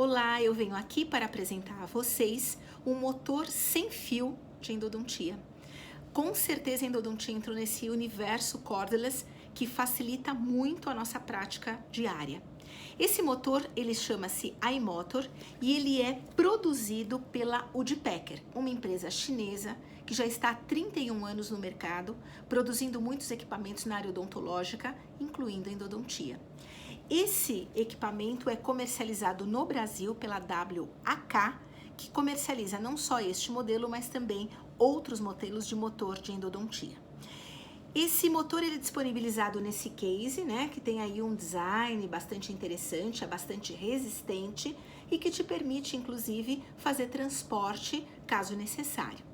Olá, eu venho aqui para apresentar a vocês um motor sem fio de endodontia. Com certeza a endodontia entrou nesse universo cordless que facilita muito a nossa prática diária. Esse motor, ele chama-se iMotor e ele é produzido pela Woodpecker, uma empresa chinesa que já está há 31 anos no mercado, produzindo muitos equipamentos na área odontológica, incluindo a endodontia. Esse equipamento é comercializado no Brasil pela WAK, que comercializa não só este modelo, mas também outros modelos de motor de endodontia. Esse motor ele é disponibilizado nesse case, né, que tem aí um design bastante interessante, é bastante resistente e que te permite, inclusive, fazer transporte caso necessário.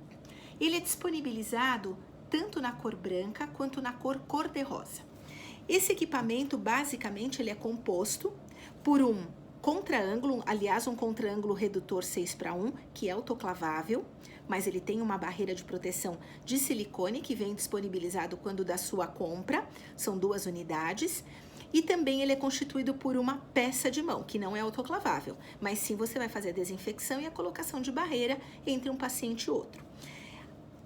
Ele é disponibilizado tanto na cor branca quanto na cor cor-de-rosa. Esse equipamento, basicamente, ele é composto por um contraângulo, aliás, um contraângulo redutor 6:1, que é autoclavável, mas ele tem uma barreira de proteção de silicone que vem disponibilizado quando da sua compra, são 2 unidades, e também ele é constituído por uma peça de mão, que não é autoclavável, mas sim você vai fazer a desinfecção e a colocação de barreira entre um paciente e outro.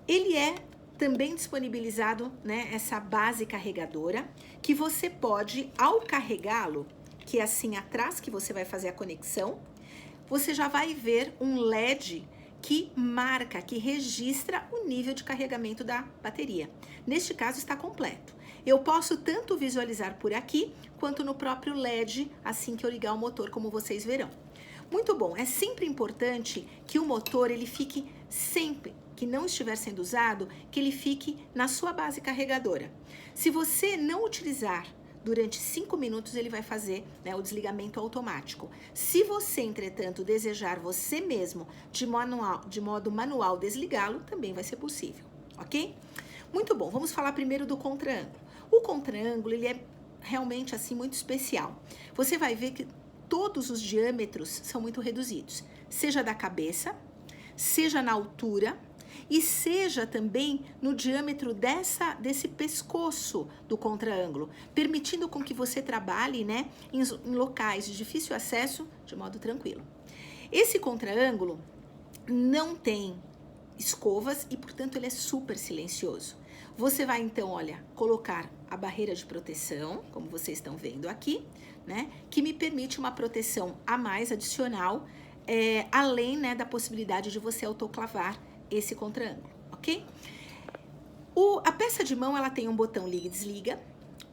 Ele é também disponibilizado, né, essa base carregadora, que você pode, ao carregá-lo, que é assim atrás que você vai fazer a conexão, você já vai ver um LED que marca, que registra o nível de carregamento da bateria. Neste caso está completo. Eu posso tanto visualizar por aqui, quanto no próprio LED, assim que eu ligar o motor, como vocês verão. Muito bom, é sempre importante que o motor ele fique sempre, que não estiver sendo usado, que ele fique na sua base carregadora. Se você não utilizar durante 5 minutos, ele vai fazer, né, o desligamento automático. Se você, entretanto, desejar você mesmo de modo manual desligá-lo, também vai ser possível, ok? Muito bom, vamos falar primeiro do contraângulo. O contraângulo, ele é realmente assim muito especial. Você vai ver que todos os diâmetros são muito reduzidos, seja da cabeça, seja na altura, e seja também no diâmetro desse pescoço do contraângulo, permitindo com que você trabalhe, né, em locais de difícil acesso de modo tranquilo. Esse contraângulo não tem escovas e, portanto, ele é super silencioso. Você vai, então, olha, colocar a barreira de proteção, como vocês estão vendo aqui, né, que me permite uma proteção a mais adicional, além, né, da possibilidade de você autoclavar esse contraângulo, ok? A peça de mão, ela tem um botão liga e desliga,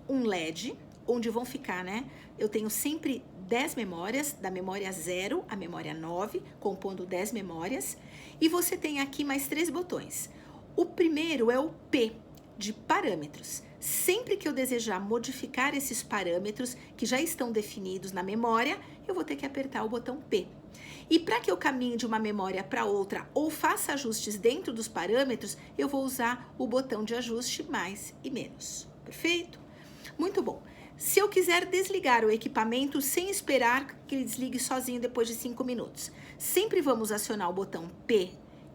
um LED, onde vão ficar, né? Eu tenho sempre 10 memórias, da memória 0 à memória 9, compondo 10 memórias, e você tem aqui mais 3 botões. O primeiro é o P, de parâmetros. Sempre que eu desejar modificar esses parâmetros que já estão definidos na memória, eu vou ter que apertar o botão P. E para que eu caminhe de uma memória para outra ou faça ajustes dentro dos parâmetros, eu vou usar o botão de ajuste mais e menos. Perfeito? Muito bom. Se eu quiser desligar o equipamento sem esperar que ele desligue sozinho depois de 5 minutos, sempre vamos acionar o botão P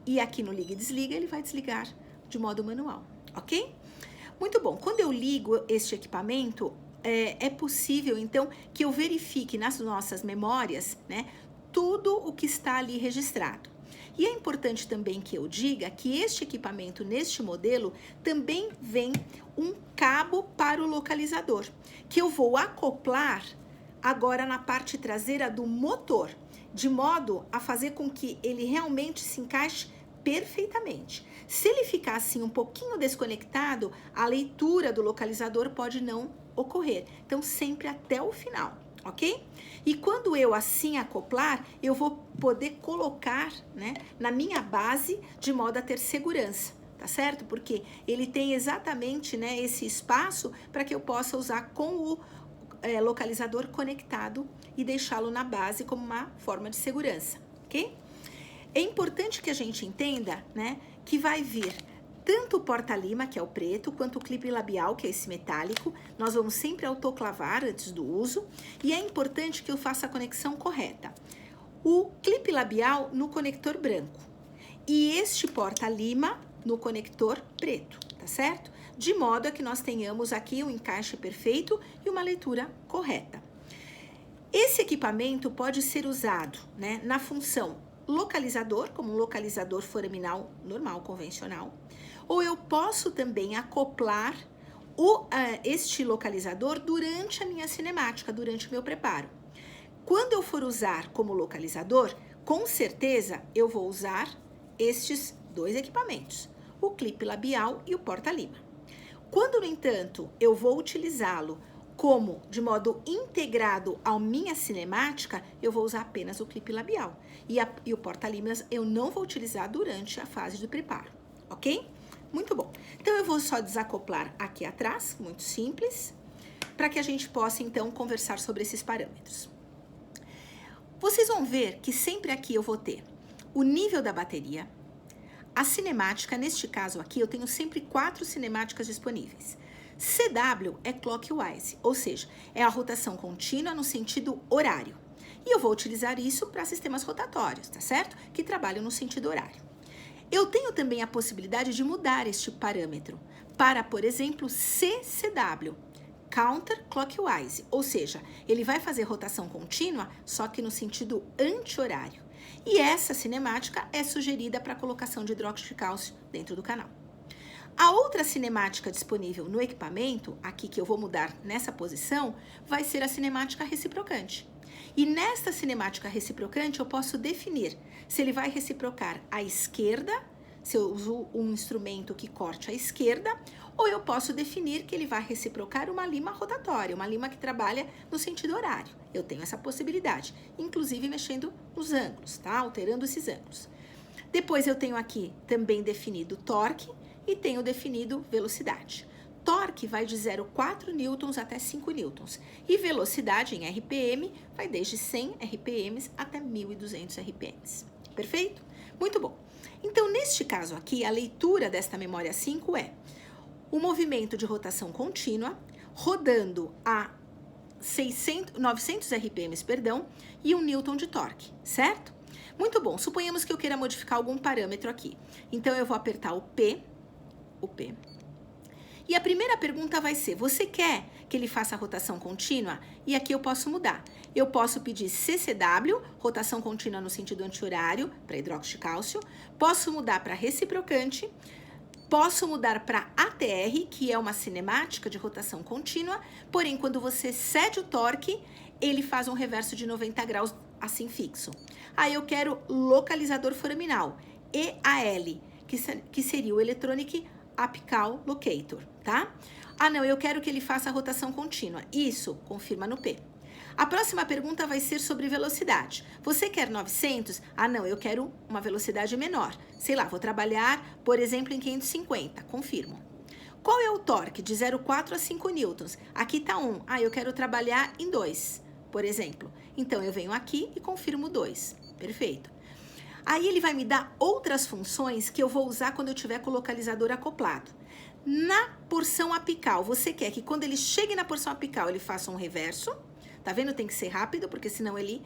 e aqui no liga e desliga ele vai desligar de modo manual, ok? Muito bom. Quando eu ligo este equipamento, é possível então que eu verifique nas nossas memórias, né, tudo o que está ali registrado. E é importante também que eu diga que este equipamento, neste modelo, também vem um cabo para o localizador, que eu vou acoplar agora na parte traseira do motor, de modo a fazer com que ele realmente se encaixe perfeitamente. Se ele ficar assim um pouquinho desconectado, a leitura do localizador pode não ocorrer. Então, sempre até o final. Ok? E quando eu assim acoplar, eu vou poder colocar, né, na minha base de modo a ter segurança, tá certo? Porque ele tem exatamente, né, esse espaço para que eu possa usar com o localizador conectado e deixá-lo na base como uma forma de segurança, ok? É importante que a gente entenda, né, que vai vir tanto o porta-lima, que é o preto, quanto o clipe labial, que é esse metálico. Nós vamos sempre autoclavar antes do uso. E é importante que eu faça a conexão correta. O clipe labial no conector branco. E este porta-lima no conector preto, tá certo? De modo a que nós tenhamos aqui um encaixe perfeito e uma leitura correta. Esse equipamento pode ser usado, né, na função localizador, como um localizador foraminal normal, convencional, ou eu posso também acoplar este localizador durante a minha cinemática, durante o meu preparo. Quando eu for usar como localizador, com certeza eu vou usar estes dois equipamentos, o clipe labial e o porta-lima. Quando, no entanto, eu vou utilizá-lo como de modo integrado à minha cinemática, eu vou usar apenas o clipe labial. E o porta-limas eu não vou utilizar durante a fase de preparo, ok? Muito bom. Então, eu vou só desacoplar aqui atrás, muito simples, para que a gente possa, então, conversar sobre esses parâmetros. Vocês vão ver que sempre aqui eu vou ter o nível da bateria, a cinemática, neste caso aqui, eu tenho sempre 4 cinemáticas disponíveis. CW é clockwise, ou seja, é a rotação contínua no sentido horário. E eu vou utilizar isso para sistemas rotatórios, tá certo? Que trabalham no sentido horário. Eu tenho também a possibilidade de mudar este parâmetro para, por exemplo, CCW, counterclockwise, ou seja, ele vai fazer rotação contínua, só que no sentido anti-horário. E essa cinemática é sugerida para a colocação de hidróxido de cálcio dentro do canal. A outra cinemática disponível no equipamento, aqui que eu vou mudar nessa posição, vai ser a cinemática reciprocante. E nesta cinemática reciprocante eu posso definir se ele vai reciprocar à esquerda, se eu uso um instrumento que corte à esquerda, ou eu posso definir que ele vai reciprocar uma lima rotatória, uma lima que trabalha no sentido horário. Eu tenho essa possibilidade, inclusive mexendo nos ângulos, tá? Alterando esses ângulos. Depois eu tenho aqui também definido torque e tenho definido velocidade. Torque vai de 0,4 newtons até 5 newtons e velocidade em RPM vai desde 100 RPMs até 1.200 RPMs. Perfeito? Muito bom. Então, neste caso aqui, a leitura desta memória 5 é o movimento de rotação contínua rodando a 900 RPMs, e 1 newton de torque, certo? Muito bom. Suponhamos que eu queira modificar algum parâmetro aqui. Então, eu vou apertar o P. E a primeira pergunta vai ser, você quer que ele faça a rotação contínua? E aqui eu posso mudar. Eu posso pedir CCW, rotação contínua no sentido anti-horário, para hidróxido de cálcio. Posso mudar para reciprocante. Posso mudar para ATR, que é uma cinemática de rotação contínua. Porém, quando você cede o torque, ele faz um reverso de 90 graus assim fixo. Aí eu quero localizador foraminal, EAL, que seria o Electronic Apical Locator, tá? Ah, não, eu quero que ele faça a rotação contínua. Isso, confirma no P. A próxima pergunta vai ser sobre velocidade. Você quer 900? Ah, não, eu quero uma velocidade menor. Sei lá, vou trabalhar, por exemplo, em 550. Confirmo. Qual é o torque? De 0,4 a 5 newtons. Aqui tá 1. Ah, eu quero trabalhar em 2, por exemplo. Então, eu venho aqui e confirmo 2. Perfeito. Aí ele vai me dar outras funções que eu vou usar quando eu tiver com o localizador acoplado. Na porção apical, você quer que quando ele chegue na porção apical, ele faça um reverso. Tá vendo? Tem que ser rápido, porque senão ele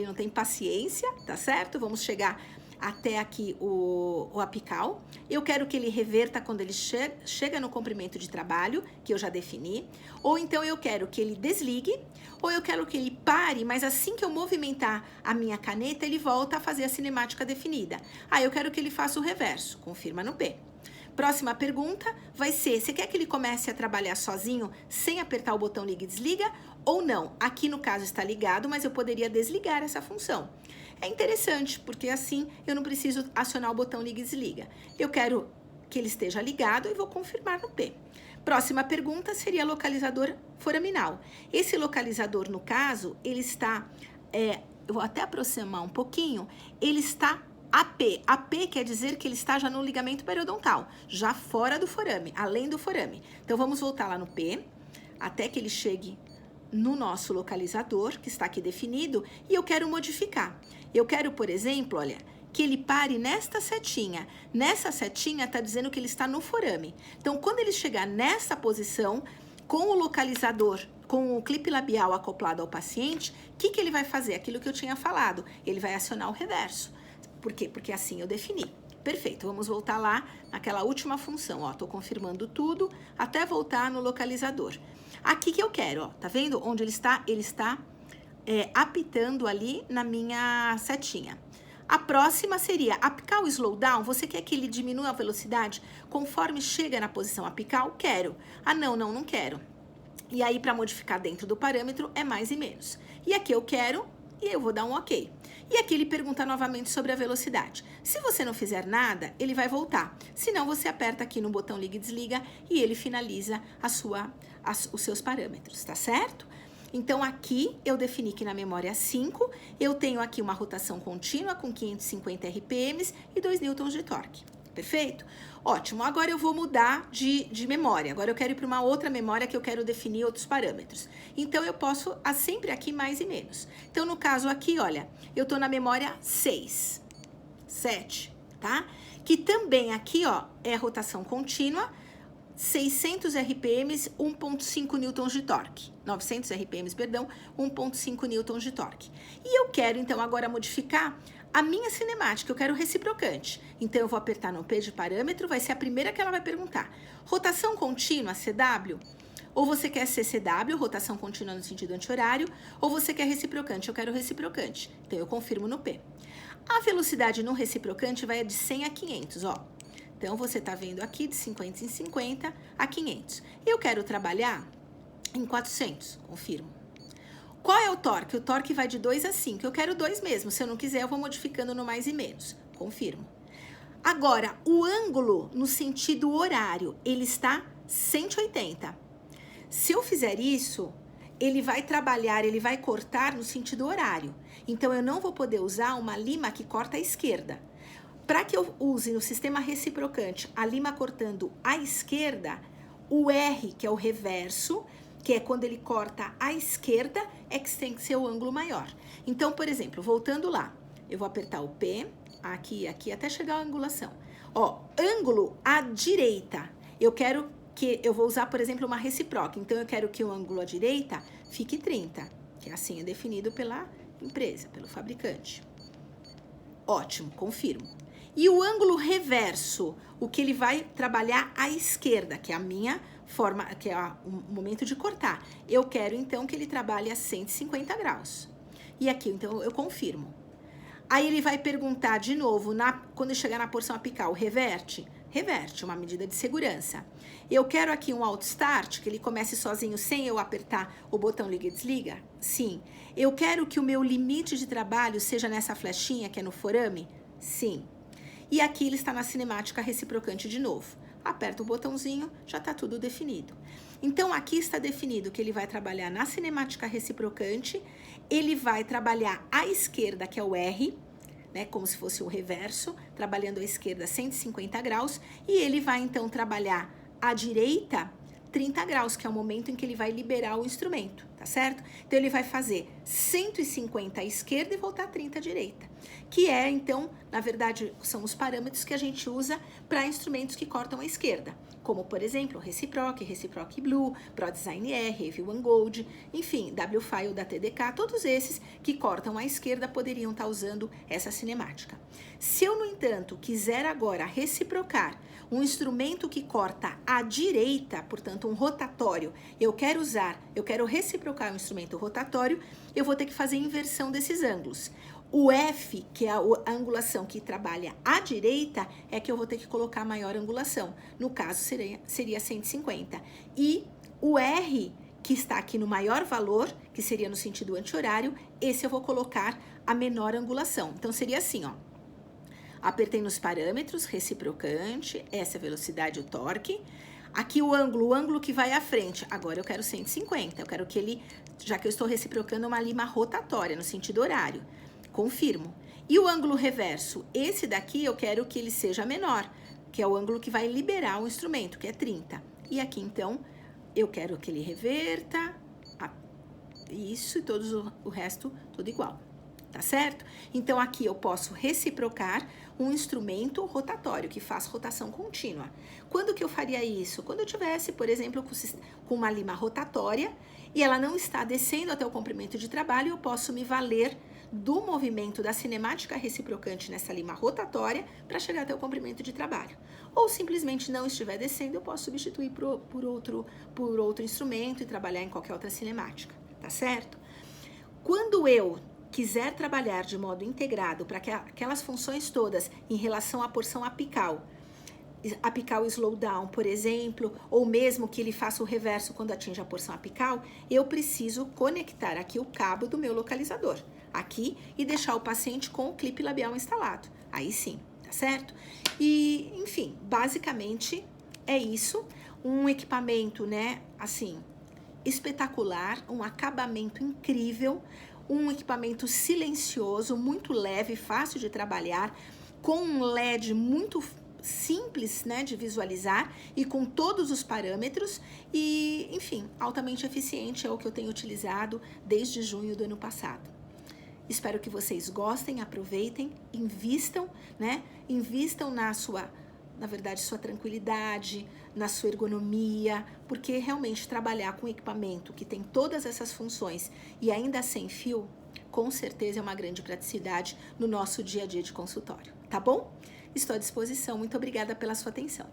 não tem paciência, tá certo? Vamos chegar até aqui o apical. Eu quero que ele reverta quando ele chega no comprimento de trabalho, que eu já defini. Ou então eu quero que ele desligue, ou eu quero que ele pare, mas assim que eu movimentar a minha caneta, ele volta a fazer a cinemática definida. Aí eu quero que ele faça o reverso, confirma no P. Próxima pergunta vai ser, você quer que ele comece a trabalhar sozinho, sem apertar o botão liga e desliga, ou não? Aqui no caso está ligado, mas eu poderia desligar essa função. É interessante, porque assim eu não preciso acionar o botão liga e desliga. Eu quero que ele esteja ligado e vou confirmar no P. Próxima pergunta seria localizador foraminal. Esse localizador, no caso, ele está, eu vou até aproximar um pouquinho, ele está AP. AP quer dizer que ele está já no ligamento periodontal, já fora do forame, além do forame. Então, vamos voltar lá no P, até que ele chegue no nosso localizador, que está aqui definido, e eu quero modificar. Eu quero, por exemplo, olha, que ele pare nesta setinha. Nessa setinha está dizendo que ele está no forame. Então, quando ele chegar nessa posição, com o localizador, com o clipe labial acoplado ao paciente, o que ele vai fazer? Aquilo que eu tinha falado, ele vai acionar o reverso. Por quê? Porque assim eu defini. Perfeito, vamos voltar lá naquela última função, ó, tô confirmando tudo, até voltar no localizador. Aqui que eu quero, ó, tá vendo? Onde ele está apitando ali na minha setinha. A próxima seria apical o slowdown. Você quer que ele diminua a velocidade conforme chega na posição apical? Quero. Ah, não quero. E aí, para modificar dentro do parâmetro, é mais e menos. E aqui eu quero e eu vou dar um ok. E aqui ele pergunta novamente sobre a velocidade. Se você não fizer nada, ele vai voltar. Se não, você aperta aqui no botão liga e desliga e ele finaliza os seus parâmetros, tá certo? Então, aqui eu defini que na memória 5, eu tenho aqui uma rotação contínua com 550 RPMs e 2 newtons de torque. Perfeito? Ótimo. Agora eu vou mudar de memória. Agora eu quero ir para uma outra memória que eu quero definir outros parâmetros. Então, eu posso sempre aqui mais e menos. Então, no caso aqui, olha, eu estou na memória 6, 7, tá? Que também aqui, ó, é rotação contínua, 600 RPMs, 1.5 newtons de torque. 900 RPMs, perdão, 1.5 newtons de torque. E eu quero, então, agora modificar a minha cinemática, eu quero reciprocante. Então, eu vou apertar no P de parâmetro, vai ser a primeira que ela vai perguntar. Rotação contínua, CW? Ou você quer CCW, rotação contínua no sentido anti-horário, ou você quer reciprocante? Eu quero reciprocante. Então, eu confirmo no P. A velocidade no reciprocante vai de 100 a 500, ó. Então, você tá vendo aqui de 50 em 50 a 500. Eu quero trabalhar em 400, confirmo. Qual é o torque? O torque vai de 2 a 5. Eu quero 2 mesmo. Se eu não quiser, eu vou modificando no mais e menos. Confirmo. Agora, o ângulo no sentido horário, ele está 180. Se eu fizer isso, ele vai trabalhar, ele vai cortar no sentido horário. Então, eu não vou poder usar uma lima que corta à esquerda. Para que eu use no sistema reciprocante a lima cortando à esquerda, o R, que é o reverso, que é quando ele corta à esquerda, é que tem que ser o ângulo maior. Então, por exemplo, voltando lá, eu vou apertar o P, aqui e aqui, até chegar à angulação. Ó, ângulo à direita, eu vou usar, por exemplo, uma recíproca. Então, eu quero que o ângulo à direita fique 30, que assim é definido pela empresa, pelo fabricante. Ótimo, confirmo. E o ângulo reverso, o que ele vai trabalhar à esquerda, que é a minha forma, que é o momento de cortar. Eu quero, então, que ele trabalhe a 150 graus. E aqui, então, eu confirmo. Aí ele vai perguntar de novo, quando chegar na porção apical, reverte? Reverte, uma medida de segurança. Eu quero aqui um auto start, que ele comece sozinho sem eu apertar o botão liga e desliga? Sim. Eu quero que o meu limite de trabalho seja nessa flechinha, que é no forame? Sim. E aqui ele está na cinemática reciprocante de novo. Aperta o botãozinho, já está tudo definido. Então, aqui está definido que ele vai trabalhar na cinemática reciprocante, ele vai trabalhar à esquerda, que é o R, né, como se fosse o reverso, trabalhando à esquerda 150 graus, e ele vai, então, trabalhar à direita 30 graus, que é o momento em que ele vai liberar o instrumento, tá certo? Então, ele vai fazer 150 à esquerda e voltar 30 à direita, que é, então, na verdade, são os parâmetros que a gente usa para instrumentos que cortam à esquerda, como, por exemplo, Reciproc, Reciproc Blue, ProDesign R, Review One Gold, enfim, W-File da TDK, todos esses que cortam à esquerda poderiam estar usando essa cinemática. Se eu, no entanto, quiser agora reciprocar um instrumento que corta à direita, portanto, um rotatório, eu quero reciprocar um instrumento rotatório, eu vou ter que fazer inversão desses ângulos. O F, que é a angulação que trabalha à direita, é que eu vou ter que colocar maior angulação. No caso, seria 150. E o R, que está aqui no maior valor, que seria no sentido anti-horário, esse eu vou colocar a menor angulação. Então, seria assim, ó. Apertei nos parâmetros, reciprocante, essa é a velocidade, o torque. Aqui o ângulo que vai à frente, agora eu quero 150, eu quero que ele, já que eu estou reciprocando uma lima rotatória no sentido horário, confirmo. E o ângulo reverso, esse daqui eu quero que ele seja menor, que é o ângulo que vai liberar o instrumento, que é 30. E aqui então, eu quero que ele reverta, isso e o resto tudo igual. Tá certo? Então, aqui eu posso reciprocar um instrumento rotatório, que faz rotação contínua. Quando que eu faria isso? Quando eu tivesse, por exemplo, com uma lima rotatória e ela não está descendo até o comprimento de trabalho, eu posso me valer do movimento da cinemática reciprocante nessa lima rotatória para chegar até o comprimento de trabalho. Ou simplesmente não estiver descendo, eu posso substituir por outro instrumento e trabalhar em qualquer outra cinemática. Tá certo? Quando eu quiser trabalhar de modo integrado para que aquelas funções todas em relação à porção apical o slowdown, por exemplo, ou mesmo que ele faça o reverso quando atinge a porção apical, eu preciso conectar aqui o cabo do meu localizador, aqui, e deixar o paciente com o clipe labial instalado. Aí sim, tá certo? E, enfim, basicamente é isso. Um equipamento, né, assim, espetacular, um acabamento incrível, um equipamento silencioso, muito leve, fácil de trabalhar, com um LED muito simples, né, de visualizar e com todos os parâmetros e, enfim, altamente eficiente, é o que eu tenho utilizado desde junho do ano passado. Espero que vocês gostem, aproveitem, invistam, né, invistam na verdade, sua tranquilidade, na sua ergonomia, porque realmente trabalhar com equipamento que tem todas essas funções e ainda sem fio, com certeza é uma grande praticidade no nosso dia a dia de consultório, tá bom? Estou à disposição. Muito obrigada pela sua atenção.